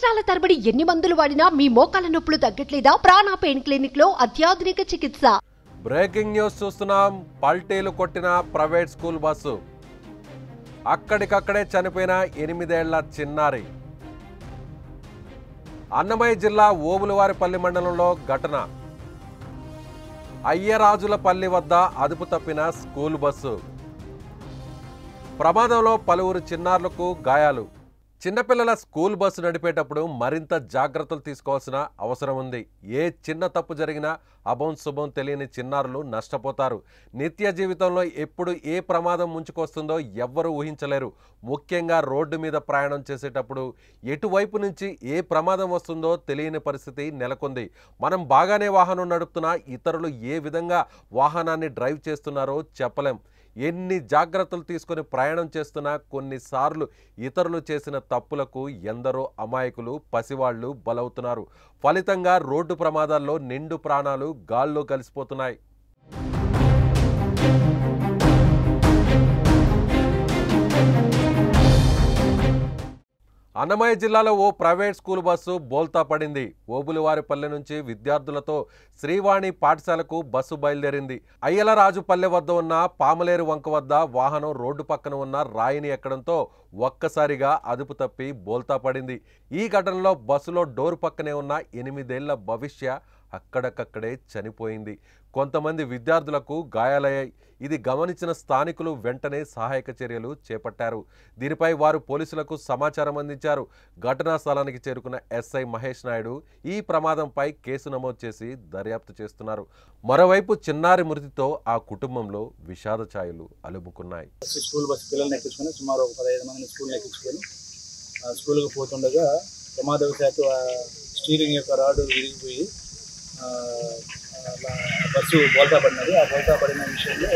సంవత్సరాల తరబడి ఎన్ని మందులు వాడినా మీ మోకాల నొప్పులు తగ్గట్లేదా? ప్రాణ పెయిన్ క్లినిక్ లో అత్యాధునిక చికిత్స. బ్రేకింగ్ న్యూస్ చూస్తున్నాం. పల్టీలు కొట్టిన ప్రైవేట్ స్కూల్ బస్సు, అక్కడికక్కడే చనిపోయిన 8 ఏళ్ల చిన్నారి. అన్నమయ్య జిల్లా ఓబులవారిపల్లి మండలంలో ఘటన. అయ్యరాజులపల్లి వద్ద అదుపు తప్పిన స్కూల్ బస్సు. ప్రమాదంలో పలువురు చిన్నారులకు గాయాలు. చిన్నపిల్లల స్కూల్ బస్సు నడిపేటప్పుడు మరింత జాగ్రత్తలు తీసుకోవాల్సిన అవసరం ఉంది. ఏ చిన్న తప్పు జరిగినా అభం శుభం తెలియని చిన్నారులు నష్టపోతారు. నిత్య జీవితంలో ఎప్పుడు ఏ ప్రమాదం ముంచుకొస్తుందో ఎవ్వరూ ఊహించలేరు. ముఖ్యంగా రోడ్డు మీద ప్రయాణం చేసేటప్పుడు ఎటువైపు నుంచి ఏ ప్రమాదం వస్తుందో తెలియని పరిస్థితి నెలకొంది. మనం బాగానే వాహనం నడుపుతున్నా ఇతరులు ఏ విధంగా వాహనాన్ని డ్రైవ్ చేస్తున్నారో చెప్పలేం. ఎన్ని జాగ్రత్తలు తీసుకొని ప్రయాణం చేస్తున్నా కొన్నిసార్లు ఇతరులు చేసిన తప్పులకు ఎందరో అమాయకులు పసివాళ్లు బలవుతున్నారు. ఫలితంగా రోడ్డు ప్రమాదాల్లో నిండు ప్రాణాలు గాల్లో కలిసిపోతున్నాయి. అన్నమయ్య జిల్లాలో ఓ ప్రైవేట్ స్కూల్ బస్సు బోల్తా పడింది. ఓబులవారిపల్లె నుంచి విద్యార్థులతో శ్రీవాణి పాఠశాలకు బస్సు బయలుదేరింది. అయ్యలరాజుపల్లె వద్ద ఉన్న పామలేరు వంక వద్ద వాహనం రోడ్డు పక్కన ఉన్న రాయిని ఎక్కడంతో ఒక్కసారిగా అదుపు తప్పి బోల్తా పడింది. ఈ ఘటనలో బస్సులో డోర్ పక్కనే ఉన్న 8 ఏళ్ల భవిష్య అక్కడికక్కడే చనిపోయింది. కొంతమంది విద్యార్థులకు గాయాలయ్యాయి. ఇది గమనించిన స్థానికులు వెంటనే సహాయక చర్యలు చేపట్టారు. దీనిపై వారు పోలీసులకు సమాచారం అందించారు. ఘటనా స్థలానికి చేరుకున్న ఎస్ఐ మహేష్ నాయుడు ఈ ప్రమాదంపై కేసు నమోదు చేసి దర్యాప్తు చేస్తున్నారు. మరోవైపు చిన్నారి మృతితో ఆ కుటుంబంలో విషాద ఛాయలు అలుముకున్నాయి. స్కూల్ బస్సు పిల్లల్ని ఎక్కించుకొని సుమారు 15 మందిని స్కూల్ని ఎక్కించుకొని స్కూల్కి పోతుండగా ప్రమాదవశాత్తు స్టీరింగ్ యొక్క రాడు విరిగిపోయి బస్సు బోల్తా పడినది. ఆ బోల్తా పడిన విషయంలో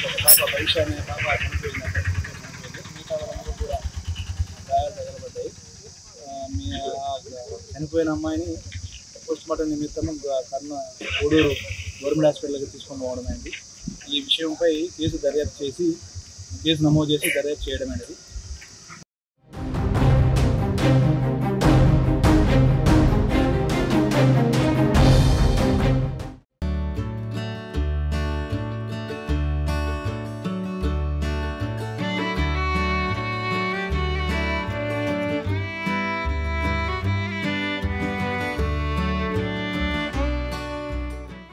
ఒక పాప పరీక్ష అనే పాప చనిపోయింది. మిగతా వాళ్ళందరూ కూడా గాయాలు తగలబడ్డాయి. చనిపోయిన అమ్మాయిని పోస్ట్మార్టం నిమిత్తం కోడూరు గవర్నమెంట్ హాస్పిటల్కి తీసుకొని పోవడం అయింది. ఈ విషయంపై కేసు నమోదు చేసి దర్యాప్తు చేయడం అనేది